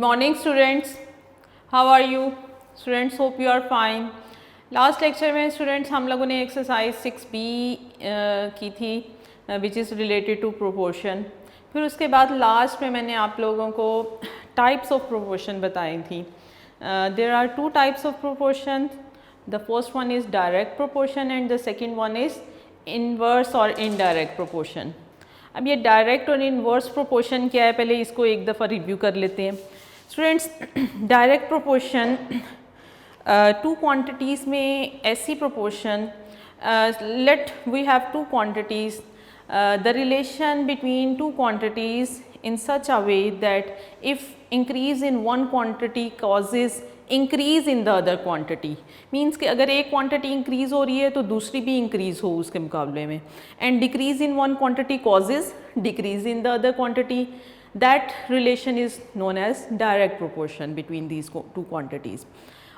morning students, how are you? Students, hope you are fine. Last lecture में students हम लोगों ने exercise 6B की थी which is related to proportion. फिर उसके बाद लास्ट में मैंने आप लोगों को टाइप्स ऑफ प्रोपोर्शन बताई थी। There are two types of proportion. The first one is direct proportion and the second one is inverse और इनडायरेक्ट प्रोपोर्शन। अब ये डायरेक्ट और इनवर्स प्रोपोर्शन क्या है, पहले इसको एक दफ़ा रिव्यू कर लेते हैं students. Direct proportion two quantities में ऐसी proportion, let we have two quantities, the relation between two quantities in such a way that if increase in one quantity causes increase in the other quantity, means कि अगर एक quantity increase हो रही है तो दूसरी भी increase हो उसके मुकाबले में, and decrease in one quantity causes decrease in the other quantity, that relation is known as direct proportion between these two quantities.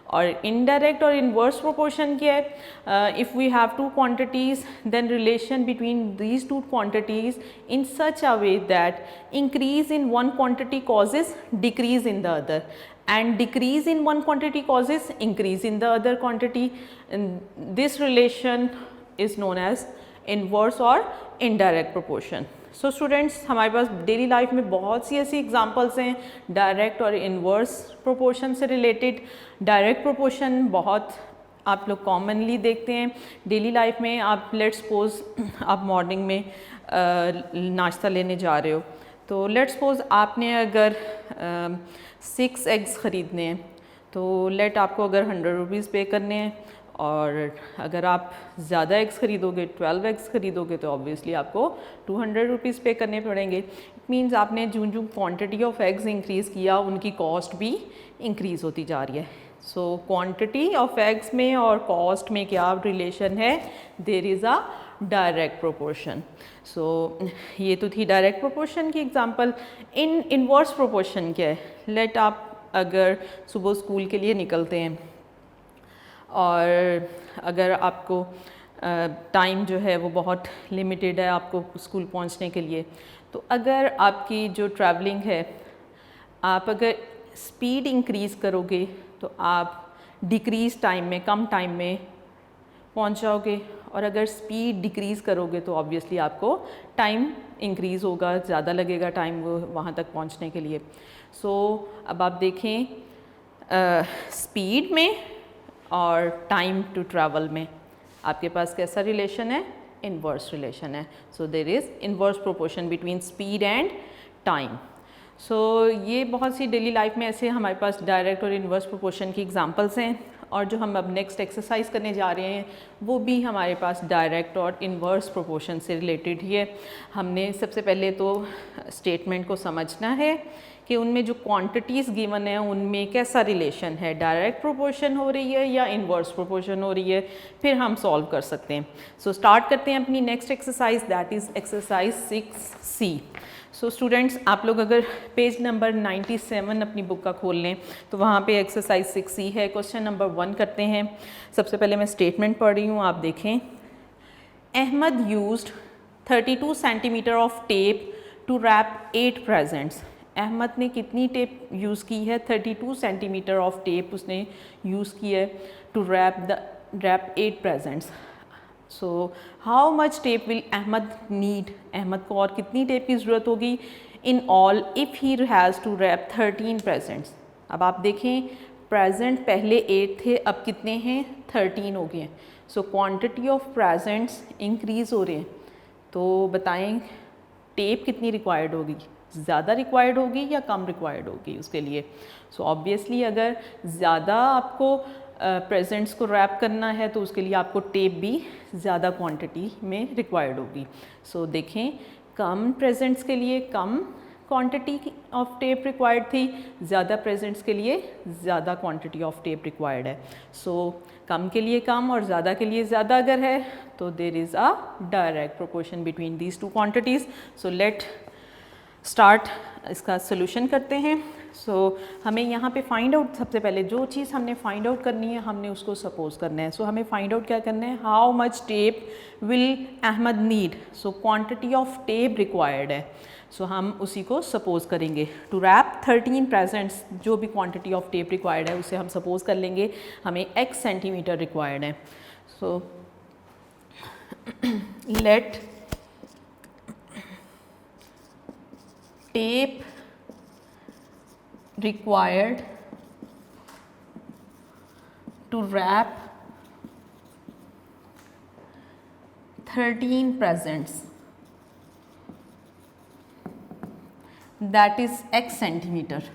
और इनडायरेक्ट और इनवर्स प्रोपोर्शन क्या है? If we have two quantities then relation between these two quantities in such a way that increase in one quantity causes decrease in the other and decrease in one quantity causes increase in the other quantity, and this relation is known as inverse or indirect proportion. So students, हमारे पास daily life में बहुत सी ऐसी examples हैं direct और inverse proportion से related. Direct proportion बहुत आप लोग कॉमनली देखते हैं डेली लाइफ में। आप लेट्स सपोज आप मॉर्निंग में नाश्ता लेने जा रहे हो, तो लेट्स सपोज आपने अगर 6 एग्स ख़रीदने हैं तो लेट आपको अगर 100 रुपीज़ पे करने हैं, और अगर आप ज़्यादा एग्स ख़रीदोगे 12 एग्स ख़रीदोगे तो ऑब्वियसली आपको 200 रुपीज़ पे करने पड़ेंगे। इट मीन्स आपने जो जो क्वांटिटी ऑफ एग्स इंक्रीज़ किया उनकी कॉस्ट भी इंक्रीज़ होती जा रही है। सो क्वांटिटी ऑफ एग्स में और कॉस्ट में क्या रिलेशन है? There is a direct proportion. So ये तो थी डायरेक्ट प्रोपोर्शन की एग्जांपल। इनवर्स प्रोपोर्शन क्या है? लेट आप अगर सुबह स्कूल के लिए निकलते हैं और अगर आपको टाइम जो है वो बहुत लिमिटेड है आपको स्कूल पहुंचने के लिए, तो अगर आपकी जो ट्रैवलिंग है आप अगर स्पीड इंक्रीज़ करोगे तो आप डिक्रीज़ टाइम में, कम टाइम में पहुंच जाओगे, और अगर स्पीड डिक्रीज़ करोगे तो ऑब्वियसली आपको टाइम इंक्रीज़ होगा, ज़्यादा लगेगा टाइम वो वहाँ तक पहुँचने के लिए। सो अब आप देखें स्पीड में और टाइम टू ट्रैवल में आपके पास कैसा रिलेशन है? इनवर्स रिलेशन है। So there is inverse proportion between speed and time. So ये बहुत सी डेली लाइफ में ऐसे हमारे पास डायरेक्ट और इनवर्स प्रोपोर्शन की एग्जांपल्स हैं, और जो हम अब नेक्स्ट एक्सरसाइज करने जा रहे हैं वो भी हमारे पास डायरेक्ट और इनवर्स प्रोपोर्शन से रिलेटेड ही है। हमने सबसे पहले तो स्टेटमेंट को समझना है कि उनमें जो क्वांटिटीज़ गिवन है उनमें कैसा रिलेशन है, डायरेक्ट प्रोपोर्शन हो रही है या इनवर्स प्रोपोर्शन हो रही है, फिर हम सॉल्व कर सकते हैं। सो स्टार्ट करते हैं अपनी next exercise, that is exercise 6C। So students, आप लोग अगर पेज नंबर 97 अपनी बुक का खोल लें तो वहाँ पे एक्सरसाइज 6C है। क्वेश्चन नंबर 1 करते हैं। सबसे पहले मैं स्टेटमेंट पढ़ रही हूँ, आप देखें। Ahmed used 32 centimetre of tape to wrap 8 presents. Ahmed ने कितनी टेप यूज़ की है? 32 सेंटीमीटर ऑफ टेप उसने यूज़ की है to wrap 8 presents. So how much tape will Ahmed need? Ahmed को और कितनी टेप की ज़रूरत होगी in all if he has to wrap 13 presents. अब आप देखें प्रेजेंट पहले 8 थे, अब कितने हैं? 13 हो गए हैं। सो क्वांटिटी ऑफ प्रेजेंट्स इंक्रीज़ हो रहे हैं, तो बताएं टेप कितनी रिक्वायर्ड होगी? ज़्यादा रिक्वायर्ड होगी या कम रिक्वायर्ड होगी उसके लिए? सो ऑब्वियसली अगर ज़्यादा आपको प्रेजेंट्स को रैप करना है तो उसके लिए आपको टेप भी ज़्यादा क्वांटिटी में रिक्वायर्ड होगी। सो देखें कम प्रेजेंट्स के लिए कम क्वांटिटी ऑफ टेप रिक्वायर्ड थी, ज़्यादा प्रेजेंट्स के लिए ज़्यादा क्वांटिटी ऑफ टेप रिक्वायर्ड है। सो कम के लिए कम और ज़्यादा के लिए ज़्यादा अगर है तो there is a direct proportion between these two quantities. So let start, इसका सोल्यूशन करते हैं। सो हमें यहाँ पे फाइंड आउट, सबसे पहले जो चीज़ हमने फाइंड आउट करनी है हमने उसको सपोज करना है। सो हमें फाइंड आउट क्या करना है, how much tape will Ahmed need, so quantity of tape required है। सो हम उसी को सपोज करेंगे। टू रैप 13 प्रेजेंट्स, जो भी क्वांटिटी ऑफ टेप रिक्वायर्ड है उसे हम सपोज कर लेंगे हमें x सेंटीमीटर रिक्वायर्ड है। So let tape required to wrap 13 presents, that is x centimetre.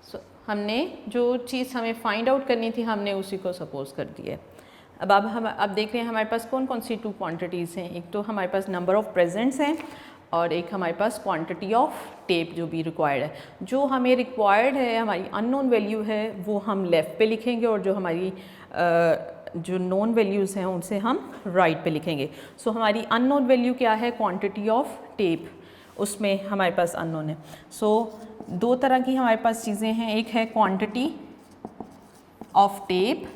So हमने जो चीज़ हमें फाइंड आउट करनी थी हमने उसी को सपोज कर दिया। अब देख रहे हैं हमारे पास कौन कौन सी टू क्वांटिटीज़ हैं। एक तो हमारे पास नंबर ऑफ़ प्रेजेंट्स हैं और एक हमारे पास क्वांटिटी ऑफ टेप जो भी रिक्वायर्ड है। जो हमें रिक्वायर्ड है, हमारी अननोन वैल्यू है, वो हम लेफ़्ट पे लिखेंगे और जो हमारी जो नोन वैल्यूज़ हैं उनसे हम राइट पे लिखेंगे। सो हमारी अननोन वैल्यू क्या है, क्वांटिटी ऑफ टेप, उसमें हमारे पास अननोन है। सो दो तरह की हमारे पास चीज़ें हैं, एक है क्वांटिटी ऑफ टेप,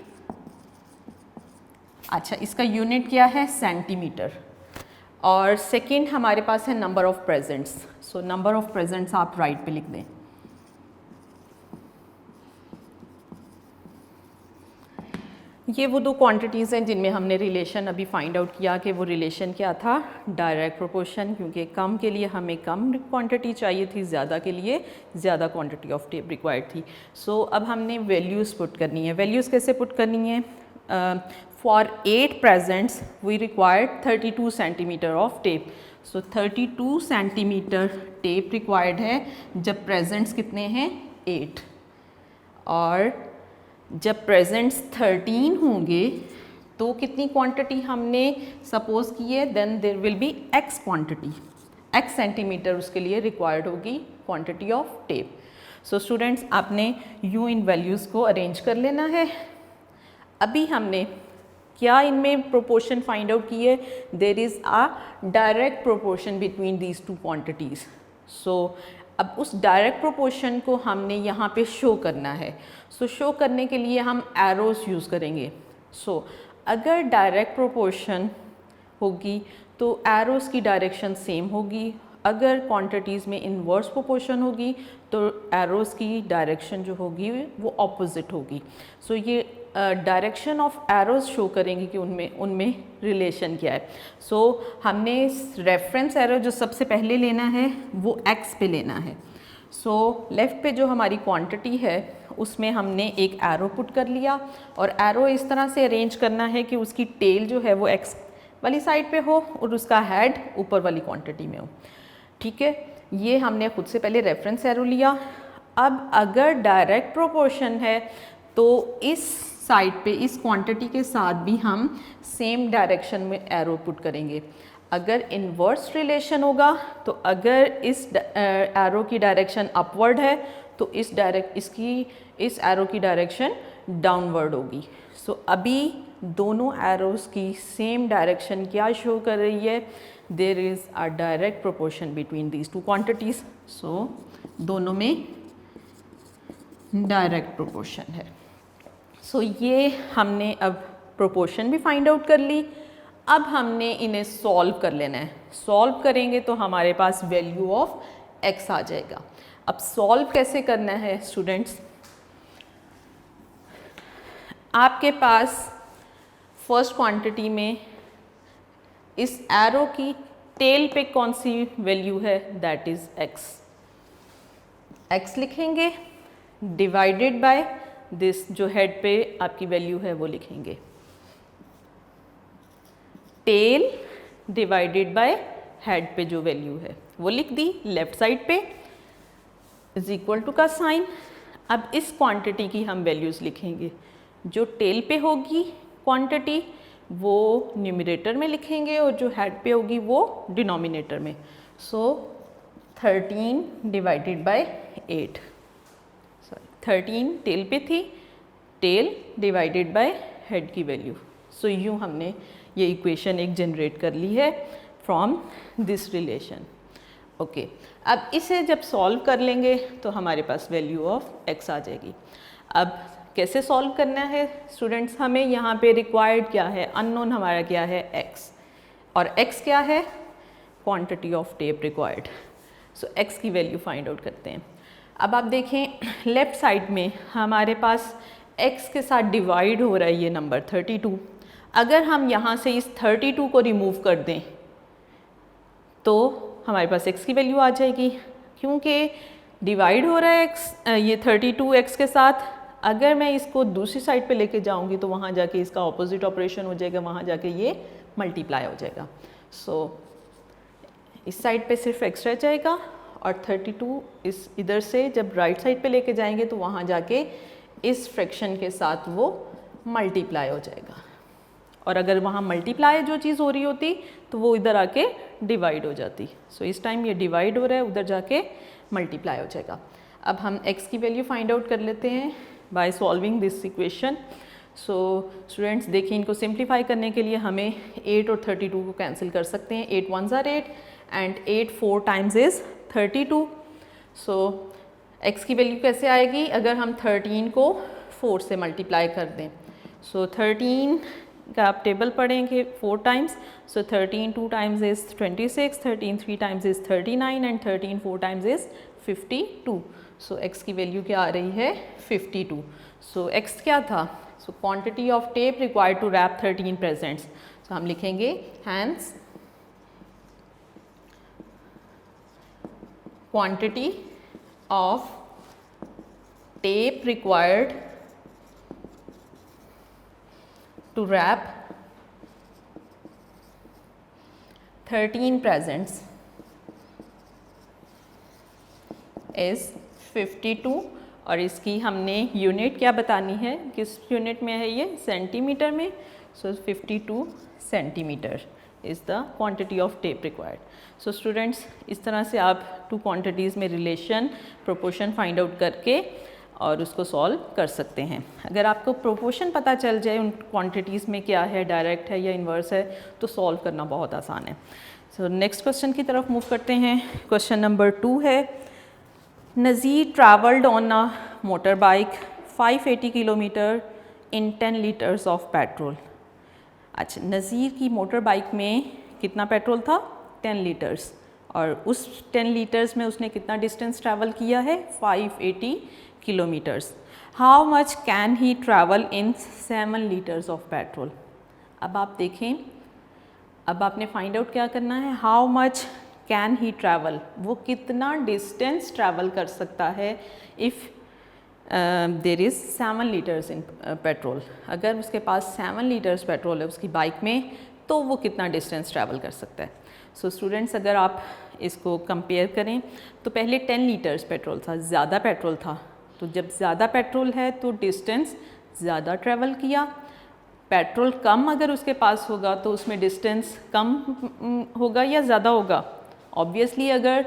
अच्छा इसका यूनिट क्या है सेंटीमीटर, और सेकंड हमारे पास है number of presents. So number of presents आप राइट पे लिख दें। ये वो दो क्वांटिटीज़ हैं जिनमें हमने रिलेशन अभी फाइंड आउट किया कि वो रिलेशन क्या था, डायरेक्ट प्रोपोर्शन, क्योंकि कम के लिए हमें कम क्वांटिटी चाहिए थी, ज़्यादा के लिए ज़्यादा क्वांटिटी ऑफ टेप रिक्वायर्ड थी। सो अब हमने वैल्यूज़ पुट करनी है। वैल्यूज़ कैसे पुट करनी है, for 8 presents we required 32 centimetre of tape. So 32 centimetre tape required है जब प्रेजेंट्स कितने हैं 8, और जब प्रेजेंट्स 13 होंगे तो कितनी क्वांटिटी हमने सपोज की है, then there will be x quantity, x centimetre उसके लिए रिक्वायर्ड होगी quantity of tape. So students आपने यूँ इन वैल्यूज़ को अरेंज कर लेना है। अभी हमने क्या इनमें प्रोपोर्शन फाइंड आउट की है, there is a direct proportion between these two quantities. So अब उस डायरेक्ट प्रोपोर्शन को हमने यहाँ पे शो करना है। सो शो करने के लिए हम एरोज़ यूज़ करेंगे। सो अगर डायरेक्ट प्रोपोर्शन होगी तो एरोज़ की डायरेक्शन सेम होगी, अगर क्वांटिटीज़ में इनवर्स प्रोपोर्शन होगी तो एरोज़ की डायरेक्शन जो होगी वो ऑपोजिट होगी। सो ये डायरेक्शन ऑफ एरोज़ शो करेंगे कि उनमें रिलेशन क्या है। सो हमने रेफरेंस एरो जो सबसे पहले लेना है वो x पे लेना है। सो लेफ़्ट पे जो हमारी क्वांटिटी है उसमें हमने एक एरो पुट कर लिया, और एरो इस तरह से अरेंज करना है कि उसकी टेल जो है वो x वाली साइड पे हो और उसका हेड ऊपर वाली क्वांटिटी में हो। ठीक है, ये हमने खुद से पहले रेफरेंस एरो लिया। अब अगर डायरेक्ट प्रोपोर्शन है तो इस साइड पे इस क्वांटिटी के साथ भी हम सेम डायरेक्शन में एरो पुट करेंगे। अगर इन्वर्स रिलेशन होगा तो अगर इस एरो की डायरेक्शन अपवर्ड है तो इस एरो की डायरेक्शन डाउनवर्ड होगी। सो अभी दोनों एरोज़ की सेम डायरेक्शन क्या शो कर रही है, there is a direct proportion between these two quantities. So दोनों में डायरेक्ट प्रोपोर्शन है। सो ये हमने अब प्रोपोर्शन भी फाइंड आउट कर ली। अब हमने इन्हें सॉल्व कर लेना है। सॉल्व करेंगे तो हमारे पास वैल्यू ऑफ x आ जाएगा। अब सॉल्व कैसे करना है स्टूडेंट्स, आपके पास फर्स्ट क्वांटिटी में इस एरो की टेल पे कौन सी वैल्यू है, दैट इज़ x लिखेंगे डिवाइडेड बाय दिस, जो हेड पे आपकी वैल्यू है वो लिखेंगे, टेल डिवाइडेड बाय हेड पे जो वैल्यू है वो लिख दी लेफ्ट साइड पे, इज इक्वल टू का साइन। अब इस क्वांटिटी की हम वैल्यूज़ लिखेंगे, जो टेल पे होगी क्वांटिटी वो न्यूमरेटर में लिखेंगे और जो हेड पे होगी वो डिनोमिनेटर में। सो 13 डिवाइडेड बाय 8, 13 टेल पे थी, टेल डिवाइडेड बाय हेड की वैल्यू। सो यूँ हमने ये इक्वेशन एक जनरेट कर ली है फ्रॉम दिस रिलेशन। ओके अब इसे जब सॉल्व कर लेंगे तो हमारे पास वैल्यू ऑफ x आ जाएगी। अब कैसे सॉल्व करना है स्टूडेंट्स, हमें यहाँ पे रिक्वायर्ड क्या है, अननोन हमारा क्या है x, और x क्या है, quantity of tape required. So x की वैल्यू फाइंड आउट करते हैं। अब आप देखें लेफ़्ट साइड में हमारे पास x के साथ डिवाइड हो रहा है ये नंबर 32। अगर हम यहाँ से इस 32 को रिमूव कर दें तो हमारे पास x की वैल्यू आ जाएगी, क्योंकि डिवाइड हो रहा है x ये 32 x के साथ। अगर मैं इसको दूसरी साइड पे लेके जाऊंगी तो वहाँ जाके इसका ऑपोजिट ऑपरेशन हो जाएगा, वहाँ जाके ये मल्टीप्लाई हो जाएगा। सो इस साइड पे सिर्फ x रह जाएगा और 32 इस इधर से जब राइट साइड पे लेके जाएंगे तो वहाँ जाके इस फ्रैक्शन के साथ वो मल्टीप्लाई हो जाएगा, और अगर वहाँ मल्टीप्लाई जो चीज़ हो रही होती तो वो इधर आके डिवाइड हो जाती। सो इस टाइम ये डिवाइड हो रहा है, उधर जाके मल्टीप्लाई हो जाएगा। अब हम x की वैल्यू फाइंड आउट कर लेते हैं by solving this equation. So students देखिए, इनको सिंप्लीफाई करने के लिए हमें 8 और 32 को कैंसिल कर सकते हैं। 8 1s are 8 and 8 4 times is 32। So x की वैल्यू कैसे आएगी अगर हम 13 को 4 से मल्टीप्लाई कर दें। सो 13 का आप टेबल पढ़ेंगे 4 times. So 13 2 times is 26, 13 3 times is 39 and 13 4 times is 52। So x की वैल्यू क्या आ रही है 52। सो x क्या था, so quantity of tape required to wrap 13 presents. So हम लिखेंगे hence quantity of tape required to wrap 13 presents is 52। और इसकी हमने यूनिट क्या बतानी है, किस यूनिट में है ये, सेंटीमीटर में। सो 52 centimetre is the quantity of tape required. So students इस तरह से आप टू क्वांटिटीज़ में रिलेशन प्रोपोर्शन फाइंड आउट करके और उसको सॉल्व कर सकते हैं। अगर आपको प्रोपोर्शन पता चल जाए उन क्वांटिटीज़ में क्या है, डायरेक्ट है या इन्वर्स है, तो सॉल्व करना बहुत आसान है। सो नेक्स्ट क्वेश्चन की तरफ मूव करते हैं। क्वेश्चन नंबर 2 है, Nazir travelled on a motorbike 580 kilometre in 10 litres of petrol. अच्छा, नज़ीर की मोटर बाइक में कितना पेट्रोल था, 10 लीटर्स, और उस 10 लीटर्स में उसने कितना डिस्टेंस ट्रैवल किया है, 580 kilometres. How much can he travel in 7 litres of petrol. अब आप देखें, अब आपने फाइंड आउट क्या करना है, how much can he travel, वो कितना डिस्टेंस ट्रैवल कर सकता है if there is 7 litres in petrol. अगर उसके पास 7 लीटर्स पेट्रोल है उसकी बाइक में तो वो कितना डिस्टेंस ट्रैवल कर सकता है। सो स्टूडेंट्स अगर आप इसको कंपेयर करें तो पहले 10 लीटर्स पेट्रोल था, ज़्यादा पेट्रोल था, तो जब ज़्यादा पेट्रोल है तो डिस्टेंस ज़्यादा ट्रैवल किया। पेट्रोल कम अगर उसके पास होगा तो उसमें डिस्टेंस कम होगा या ज़्यादा होगा। ऑब्वियसली अगर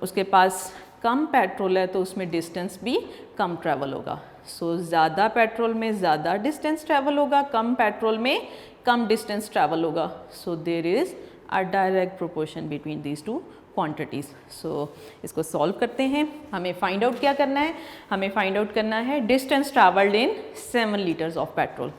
उसके पास कम पेट्रोल है तो उसमें डिस्टेंस भी कम ट्रैवल होगा। सो ज़्यादा पेट्रोल में ज़्यादा डिस्टेंस ट्रैवल होगा, कम पेट्रोल में कम डिस्टेंस ट्रैवल होगा। So there is a direct proportion between these two quantities. So इसको सॉल्व करते हैं। हमें फाइंड आउट क्या करना है, हमें फाइंड आउट करना है distance travelled in 7 litres of petrol.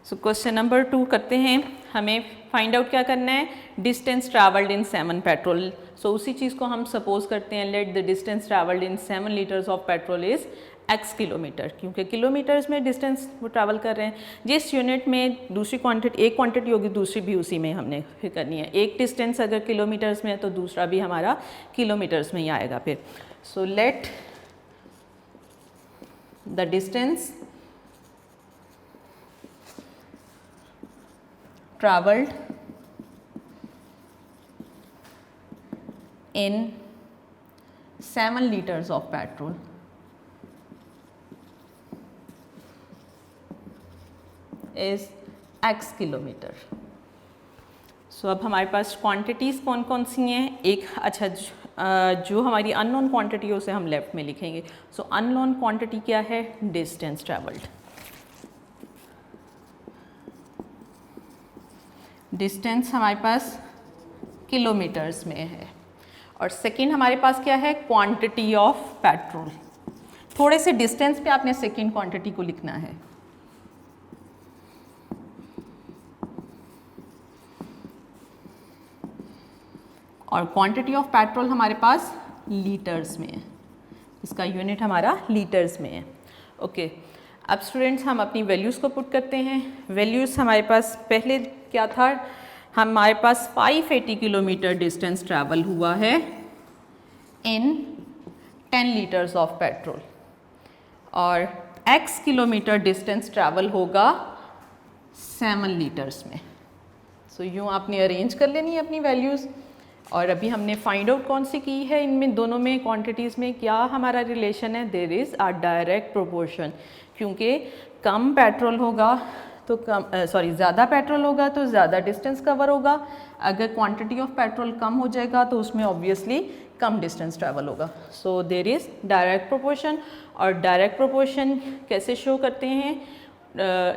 So question number 2 करते हैं। हमें फाइंड आउट क्या करना है, डिस्टेंस ट्रैवल्ड इन 7 पेट्रोल। सो उसी चीज़ को हम सपोज करते हैं, late the distance travelled in 7 litres of petrol is x kilometre, क्योंकि किलोमीटर्स में डिस्टेंस वो ट्रैवल कर रहे हैं। जिस यूनिट में दूसरी क्वांटिटी, एक क्वांटिटी होगी दूसरी भी उसी में हमने फिर करनी है। एक डिस्टेंस अगर किलोमीटर्स में है तो दूसरा भी हमारा किलोमीटर्स में ही आएगा फिर। So let the distance travelled in 7 liters of petrol is x kilometre. So अब हमारे पास क्वांटिटीज़ कौन कौन सी हैं, एक अच्छा जो हमारी अननोन क्वांटिटी है उसे हम लेफ्ट में लिखेंगे। सो अननोन क्वांटिटी क्या है, डिस्टेंस ट्रैवल्ड। डिस्टेंस हमारे पास किलोमीटर्स में है। और सेकंड हमारे पास क्या है, क्वांटिटी ऑफ पेट्रोल। थोड़े से डिस्टेंस पे आपने सेकंड क्वांटिटी को लिखना है। और क्वांटिटी ऑफ पेट्रोल हमारे पास लीटर्स में है, इसका यूनिट हमारा लीटर्स में है। ओके, अब स्टूडेंट्स हम अपनी वैल्यूज़ को पुट करते हैं। वैल्यूज़ हमारे पास पहले क्या था, हमारे पास 580 किलोमीटर डिस्टेंस ट्रैवल हुआ है इन 10 लीटर्स ऑफ पेट्रोल, और x किलोमीटर डिस्टेंस ट्रैवल होगा 7 लीटर्स में। सो यूँ आपने अरेंज कर लेनी है अपनी वैल्यूज़। और अभी हमने फाइंड आउट कौन सी की है, इनमें दोनों में क्वांटिटीज़ में क्या हमारा रिलेशन है, there is a direct proportion. क्योंकि कम पेट्रोल होगा तो ज़्यादा पेट्रोल होगा तो ज़्यादा डिस्टेंस कवर होगा। अगर क्वांटिटी ऑफ पेट्रोल कम हो जाएगा तो उसमें ऑब्वियसली कम डिस्टेंस ट्रैवल होगा। So there is direct proportion. और डायरेक्ट प्रोपोर्शन कैसे शो करते हैं,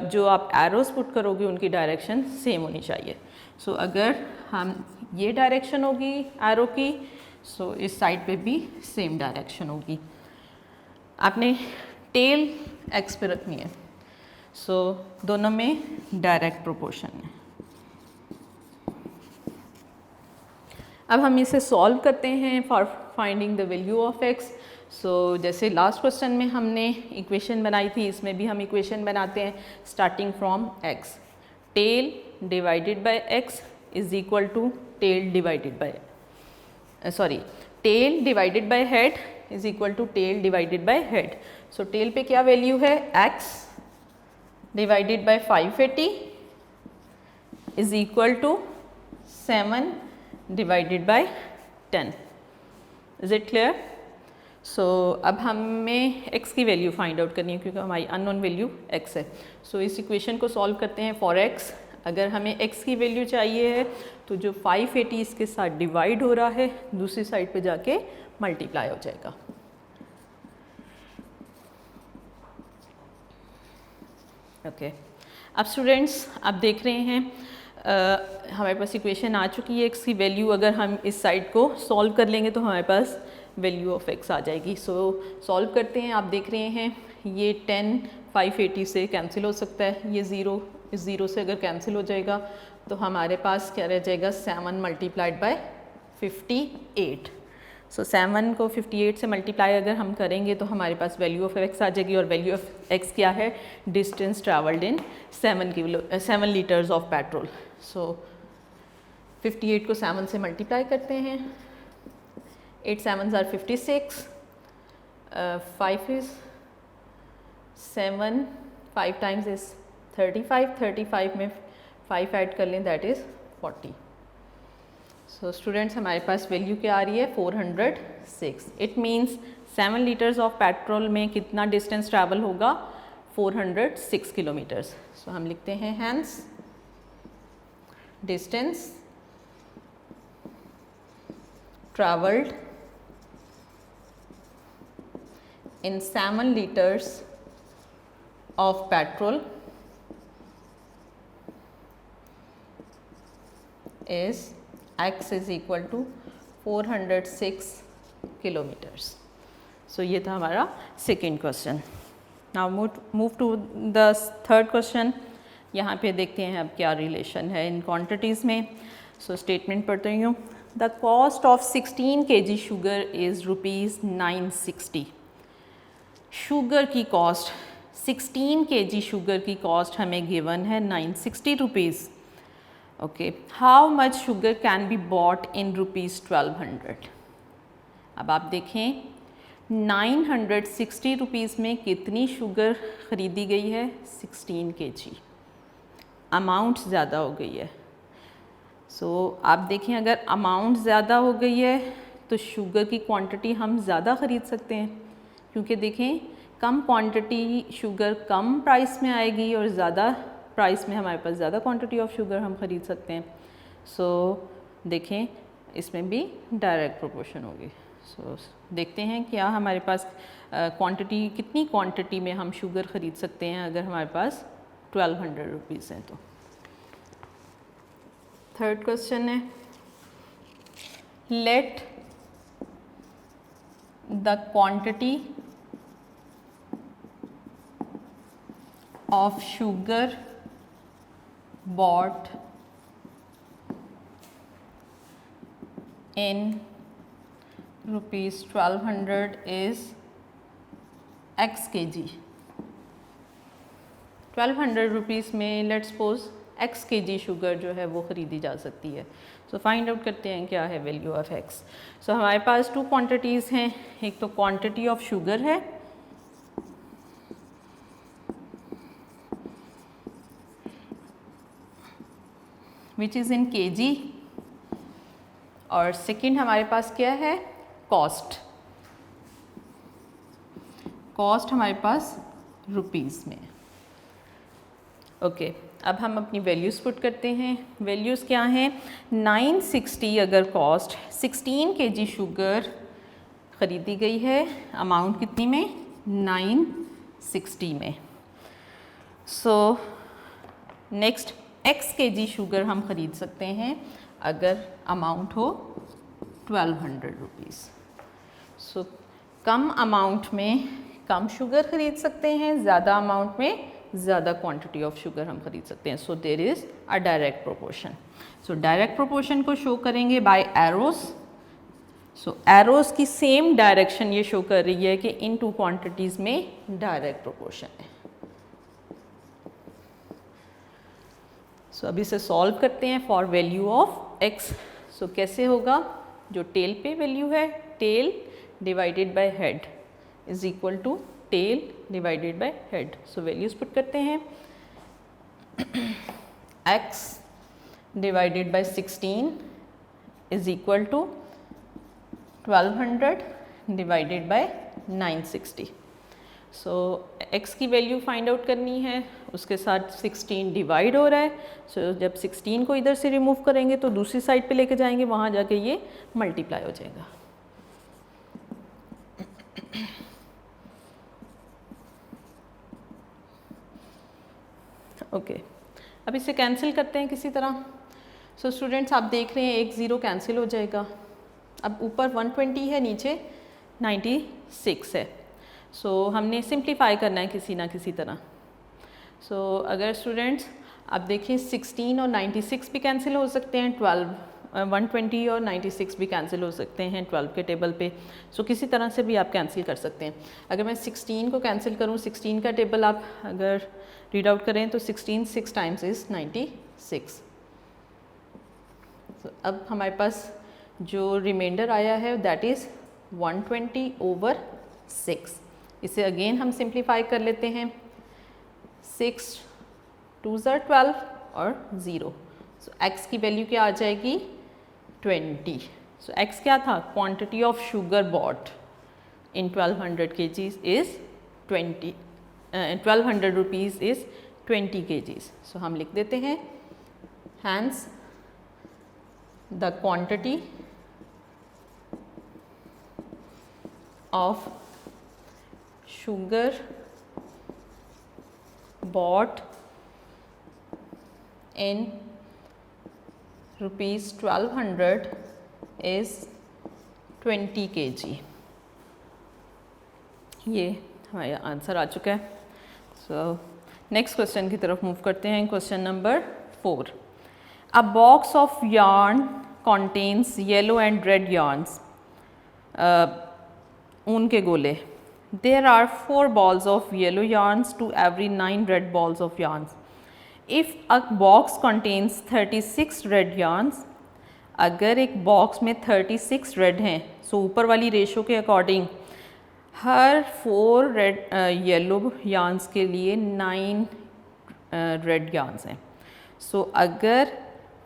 जो आप एरोस पुट करोगे उनकी डायरेक्शन सेम होनी चाहिए। सो अगर हम ये डायरेक्शन होगी एरो की, सो इस साइड पे भी सेम डायरेक्शन होगी। आपने टेल एक्स पे रखनी है। सो दोनों में डायरेक्ट प्रोपोर्शन है। अब हम इसे सॉल्व करते हैं for finding the value of x. So जैसे लास्ट क्वेश्चन में हमने इक्वेशन बनाई थी, इसमें भी हम इक्वेशन बनाते हैं starting from x. Tail divided by x is equal to tail divided by tail divided by head is equal to tail divided by head. So tail पे क्या वैल्यू है, x divided by 580 is equal to 7 divided by 10। Is it clear? So अब हमें x की value find out करनी है क्योंकि हमारी अननोन वैल्यू x है। सो इस इक्वेशन को सॉल्व करते हैं फॉर x। अगर हमें x की वैल्यू चाहिए है तो जो 580 इसके साथ डिवाइड हो रहा है दूसरी साइड पे जाके मल्टीप्लाई हो जाएगा। ओके, अब स्टूडेंट्स आप देख रहे हैं हमारे पास इक्वेशन आ चुकी है। x की वैल्यू अगर हम इस साइड को सॉल्व कर लेंगे तो हमारे पास वैल्यू ऑफ x आ जाएगी। सो सॉल्व करते हैं। आप देख रहे हैं ये 10 580 से कैंसिल हो सकता है, ये 0 इस 0 से अगर कैंसिल हो जाएगा तो हमारे पास क्या रह जाएगा, 7 मल्टीप्लाइड बाय 58। सो 7 को 58 से मल्टीप्लाई अगर हम करेंगे तो हमारे पास वैल्यू ऑफ x आ जाएगी। और वैल्यू ऑफ x क्या है, distance travelled in 7 litres of petrol. So 58 को 7 से मल्टीप्लाई करते हैं, 8 7s are 56, 5 is 7, 5 times is 35, 35 में 5 ऐड कर लें दैट इज़ 40। सो स्टूडेंट्स हमारे पास वैल्यू क्या आ रही है, 406। It means 7 litres of petrol में कितना डिस्टेंस ट्रैवल होगा, 406 किलोमीटर्स। सो हम लिखते हैं hence distance travelled in 7 liters of petrol is x is equal to 406 kilometers. So ये था हमारा second question. Now move to the third question. यहाँ पे देखते हैं अब क्या रिलेशन है इन क्वांटिटीज़ में। सो स्टेटमेंट पढ़ते हूँ। The cost of 16 kg sugar is ₹960। Sugar की कॉस्ट 16 kg शुगर की कॉस्ट हमें गिवन है 960 rupees. Okay, how much sugar can be bought in ₹1200। अब आप देखें 960 रुपीज़ में कितनी शुगर ख़रीदी गई है, 16 kg। अमाउंट ज़्यादा हो गई है। सो आप देखें अगर अमाउंट ज़्यादा हो गई है तो शुगर की क्वांटिटी हम ज़्यादा ख़रीद सकते हैं, क्योंकि देखें कम क्वांटिटी शुगर कम प्राइस में आएगी और ज़्यादा प्राइस में हमारे पास ज़्यादा क्वांटिटी ऑफ शुगर हम ख़रीद सकते हैं। सो देखें इसमें भी डायरेक्ट प्रोपोर्शन होगी। सो देखते हैं क्या हमारे पास क्वांटिटी, कितनी क्वांटिटी में हम शुगर ख़रीद सकते हैं अगर हमारे पास 1200 रुपीज़ हैं तो। थर्ड क्वेश्चन है, let the quantity of sugar bought in rupees 1200 is x kg। 1200 rupees में let's suppose x kg sugar जो है वो ख़रीदी जा सकती है। सो फाइंड आउट करते हैं क्या है वैल्यू ऑफ x। सो हमारे पास टू क्वांटिटीज़ हैं, एक तो क्वांटिटी ऑफ शुगर है विच इज़ इन kg, और सेकंड हमारे पास क्या है कॉस्ट। कॉस्ट हमारे पास रुपीज़ में। ओके अब हम अपनी वैल्यूज़ पुट करते हैं। वैल्यूज़ क्या हैं 960 अगर कॉस्ट 16 kg शुगर ख़रीदी गई है, अमाउंट कितनी में 960 में। So next x kg sugar हम ख़रीद सकते हैं अगर अमाउंट हो 1200 रुपीज़। सो कम अमाउंट में कम शुगर ख़रीद सकते हैं, ज़्यादा अमाउंट में ज़्यादा क्वांटिटी ऑफ शुगर हम ख़रीद सकते हैं। So there is a direct proportion. So direct proportion को शो करेंगे बाय एरोस। सो एरोस की सेम डायरेक्शन ये शो कर रही है कि इन टू क्वांटिटीज़ में डायरेक्ट प्रोपोर्शन है। सो अब इसे सॉल्व करते हैं for value of x। So कैसे होगा, जो टेल पे वैल्यू है tail divided by head is equal to tail divided by head. So values put करते हैं x divided by 16 is equal to 1200 divided by 960। So x की value find out करनी है, उसके साथ 16 डिवाइड हो रहा है। सो जब 16 को इधर से रिमूव करेंगे तो दूसरी साइड पे लेके जाएंगे, वहाँ जाके ये मल्टीप्लाई हो जाएगा। ओके अब इसे कैंसिल करते हैं किसी तरह। सो स्टूडेंट्स आप देख रहे हैं एक ज़ीरो कैंसिल हो जाएगा। अब ऊपर 120 है, नीचे 96 है। सो हमने सिंप्लीफाई करना है किसी ना किसी तरह। सो अगर स्टूडेंट्स आप देखिए 16 और 96 भी कैंसिल हो सकते हैं, 120 और 96 भी कैंसिल हो सकते हैं 12 के टेबल पे। सो किसी तरह से भी आप कैंसिल कर सकते हैं। अगर मैं 16 को कैंसिल करूँ, 16 का टेबल आप अगर रीड आउट करें तो 16 6 टाइम्स इज़ 96। so, अब हमारे पास जो रिमाइंडर आया है दैट इज़ 120/6। इसे अगेन हम सिंप्लीफाई कर लेते हैं, 6 2s are 12 और 0। सो x की वैल्यू क्या आ जाएगी 20। सो x क्या था, quantity of sugar bought in 1200 kgs is 20, 1200 rupees is 20 kgs। So हम लिख देते हैं hence the quantity of sugar bought in rupees 1200 is 20 kg। ये हमारा आंसर आ चुका है। सो नेक्स्ट क्वेश्चन की तरफ मूव करते हैं। Question number 4। A box of yarn contains yellow and red yarns। ऊन के गोले। There are 4 balls of yellow yarns to every 9 red balls of yarns. If a box contains 36 red yarns, अगर एक box में 36 red हैं, सो ऊपर वाली ratio के अकॉर्डिंग हर 4 रेड येलो yarns के लिए 9 रेड yarns हैं। सो अगर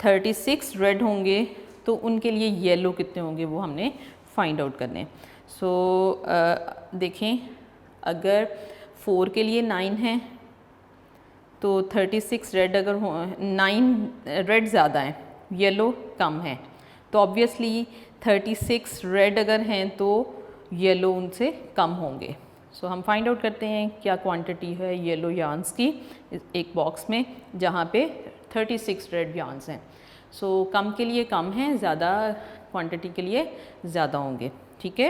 36 रेड होंगे तो उनके लिए येलो कितने होंगे वो हमने फाइंड आउट करने। सो देखें अगर 4 के लिए 9 हैं तो 36 रेड अगर हो, 9 रेड ज़्यादा हैं येलो कम है, तो ऑब्वियसली 36 रेड अगर हैं तो येलो उनसे कम होंगे। सो हम फाइंड आउट करते हैं क्या क्वांटिटी है येलो yarns की एक बॉक्स में जहाँ पे 36 रेड yarns हैं। सो कम के लिए कम हैं, ज़्यादा क्वांटिटी के लिए ज़्यादा होंगे। ठीक है,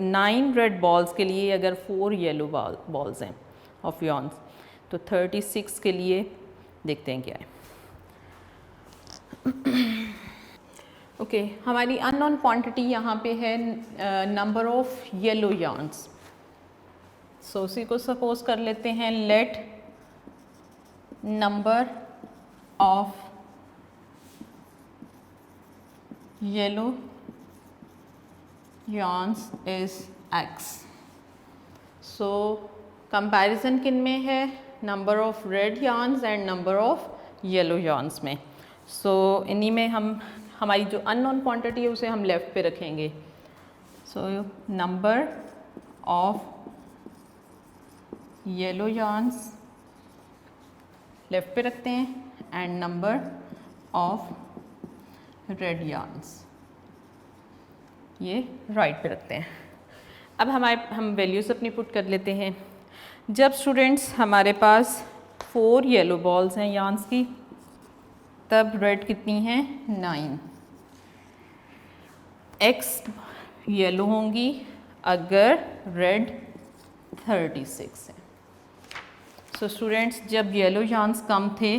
9 रेड बॉल्स के लिए अगर 4 येलो बॉल्स हैं ऑफ yarns, तो 36 के लिए देखते हैं क्या है। ओके हमारी अननोन क्वांटिटी यहाँ पे है नंबर ऑफ येलो yarns। सो उसी को सपोज कर लेते हैं, let number of yellow yarns is x। So comparison किन में है, number of red yarns and number of yellow yarns में। सो इन्हीं में हम हमारी जो अननोन क्वांटिटी है उसे हम लेफ़्ट पे रखेंगे। So number of yellow yarns left पे रखते हैं and number of red yarns ये राइट पे रखते हैं। अब हम वैल्यूज़ अपनी पुट कर लेते हैं। जब स्टूडेंट्स हमारे पास 4 येलो बॉल्स हैं yarns की, तब रेड कितनी हैं 9। x येलो होंगी अगर रेड 36 है। सो स्टूडेंट्स जब येलो yarns कम थे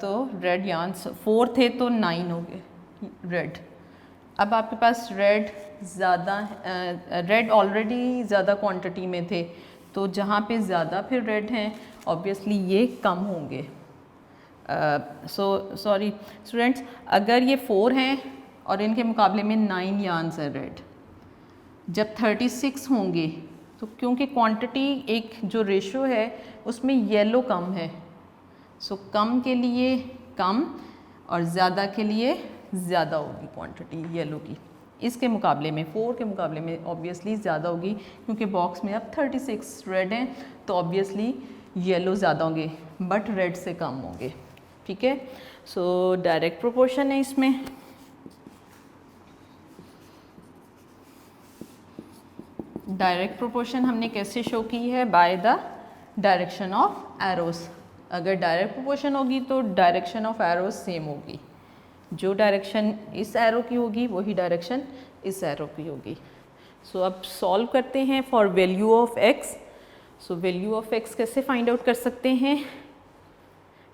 तो रेड yarns 4 थे तो 9 हो गए रेड। अब आपके पास रेड ज़्यादा, रेड ऑलरेडी ज़्यादा क्वांटिटी में थे, तो जहाँ पे ज़्यादा फिर रेड हैं ऑब्वियसली ये कम होंगे। सॉरी स्टूडेंट्स, अगर ये 4 हैं और इनके मुकाबले में 9 yarns है रेड, जब 36 होंगे तो क्योंकि क्वांटिटी एक जो रेशो है उसमें येलो कम है, सो कम के लिए कम और ज़्यादा के लिए ज़्यादा होगी क्वांटिटी येलो की। इसके मुकाबले में 4 के मुकाबले में ऑब्वियसली ज़्यादा होगी, क्योंकि बॉक्स में अब 36 रेड हैं तो ऑब्वियसली येलो ज़्यादा होंगे बट रेड से कम होंगे। ठीक है, सो डायरेक्ट प्रोपोर्शन है इसमें। डायरेक्ट प्रोपोर्शन हमने कैसे शो की है, by the direction of arrows. अगर डायरेक्ट प्रोपोर्शन होगी तो डायरेक्शन ऑफ एरोस सेम होगी, जो डायरेक्शन इस एरो की होगी वही डायरेक्शन इस एरो की होगी। सो अब सॉल्व करते हैं for value of x। So value of x कैसे फाइंड आउट कर सकते हैं,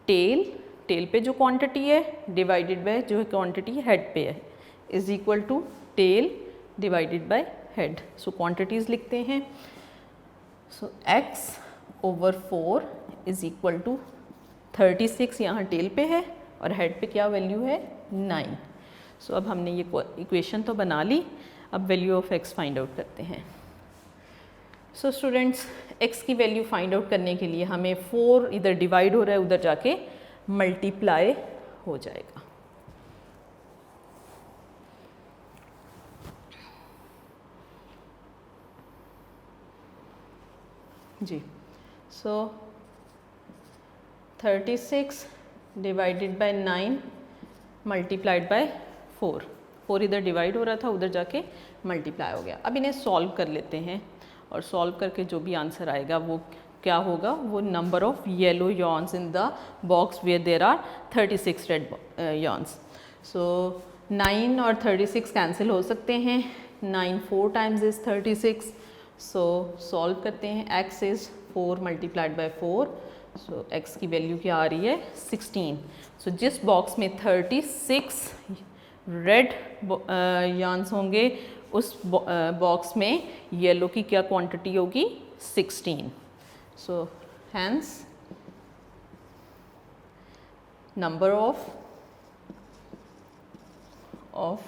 टेल पे जो क्वांटिटी है डिवाइडेड बाय जो क्वांटिटी हेड पे है is equal to tail divided by head. So quantities लिखते हैं। So x over 4 is equal to 36 यहाँ टेल पे है और हेड पे क्या वैल्यू है 9। सो अब हमने ये इक्वेशन तो बना ली, अब value of x find out करते हैं। सो स्टूडेंट्स x की वैल्यू फाइंड आउट करने के लिए हमें 4 इधर डिवाइड हो रहा है उधर जाके मल्टीप्लाई हो जाएगा। जी, सो 36 डिवाइडेड बाय 9 मल्टीप्लाइड बाय 4 इधर डिवाइड हो रहा था उधर जाके मल्टीप्लाई हो गया। अब इन्हें सॉल्व कर लेते हैं और सॉल्व करके जो भी आंसर आएगा वो क्या होगा, वो number of yellow yarns in the box where there are 36 red yarns। So 9 और 36 कैंसिल हो सकते हैं, 9 4 टाइम्स इज 36। सो सॉल्व करते हैं, x is 4 multiplied by 4। So x की वैल्यू क्या आ रही है 16। सो जिस बॉक्स में 36 रेड yarns होंगे उस बॉक्स में येलो की क्या क्वांटिटी होगी 16। So hence number of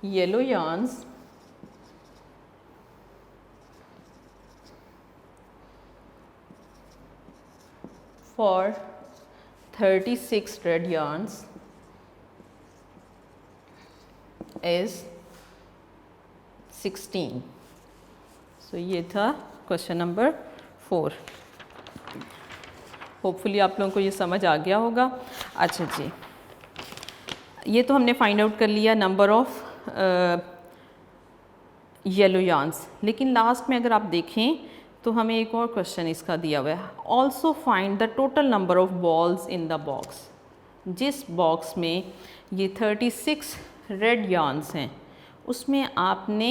yellow yarns for 36 red yarns is 16। सो ये था क्वेश्चन नंबर 4। होपफुली आप लोगों को ये समझ आ गया होगा। अच्छा जी, ये तो हमने फाइंड आउट कर लिया नंबर ऑफ येलो yarns, लेकिन लास्ट में अगर आप देखें तो हमें एक और क्वेश्चन इसका दिया हुआ है, also find the total number of balls in the box. जिस बॉक्स में ये 36 रेड यार्न्स हैं उसमें आपने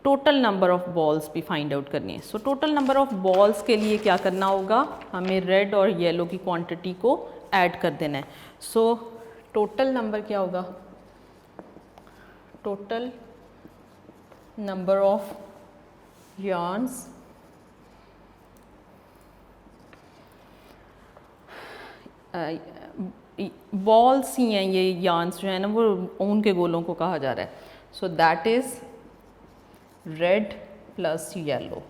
टोटल नंबर ऑफ बॉल्स भी फाइंड आउट करनी है। So total number of balls के लिए क्या करना होगा, हमें रेड और येलो की क्वांटिटी को ऐड कर देना है। सो टोटल नंबर क्या होगा, total number of yarns balls ही हैं ये यार्न्स जो है ना, वो ऊन के गोलों को कहा जा रहा है। So that is red plus yellow.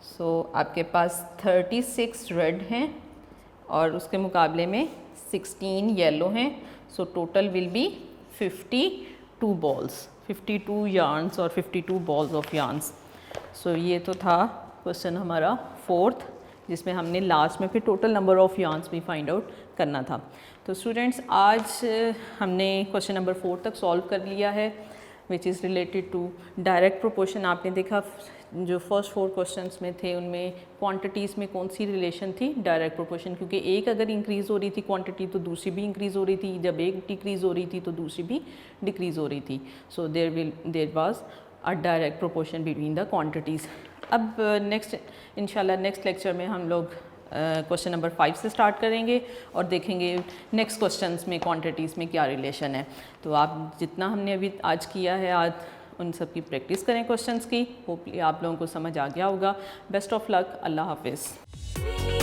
So आपके पास 36 रेड हैं और उसके मुकाबले में 16 येलो हैं। So total will be 52 balls, 52 yarns और 52 बॉल्स ऑफ यार्न्स। सो ये तो था क्वेश्चन हमारा फोर्थ, जिसमें हमने लास्ट में फिर टोटल नंबर ऑफ़ यार्न्स भी फाइंड आउट करना था। तो स्टूडेंट्स आज हमने क्वेश्चन नंबर 4 तक सॉल्व कर लिया है, which is related to direct proportion. आपने देखा जो फर्स्ट 4 क्वेश्चंस में थे उनमें क्वांटिटीज़ में कौन सी रिलेशन थी, डायरेक्ट प्रोपोर्शन, क्योंकि एक अगर इंक्रीज़ हो रही थी क्वांटिटी तो दूसरी भी इंक्रीज़ हो रही थी, जब एक डिक्रीज़ हो रही थी तो दूसरी भी डिक्रीज़ हो रही थी। So there was a direct proportion between the quantities. अब नेक्स्ट इंशाल्लाह नेक्स्ट लेक्चर में हम लोग क्वेश्चन नंबर 5 से स्टार्ट करेंगे और देखेंगे नेक्स्ट क्वेश्चंस में क्वांटिटीज़ में क्या रिलेशन है। तो आप जितना हमने अभी आज किया है, आज उन सब की प्रैक्टिस करें क्वेश्चंस की। होपफुली आप लोगों को समझ आ गया होगा। बेस्ट ऑफ लक, अल्लाह हाफिज़।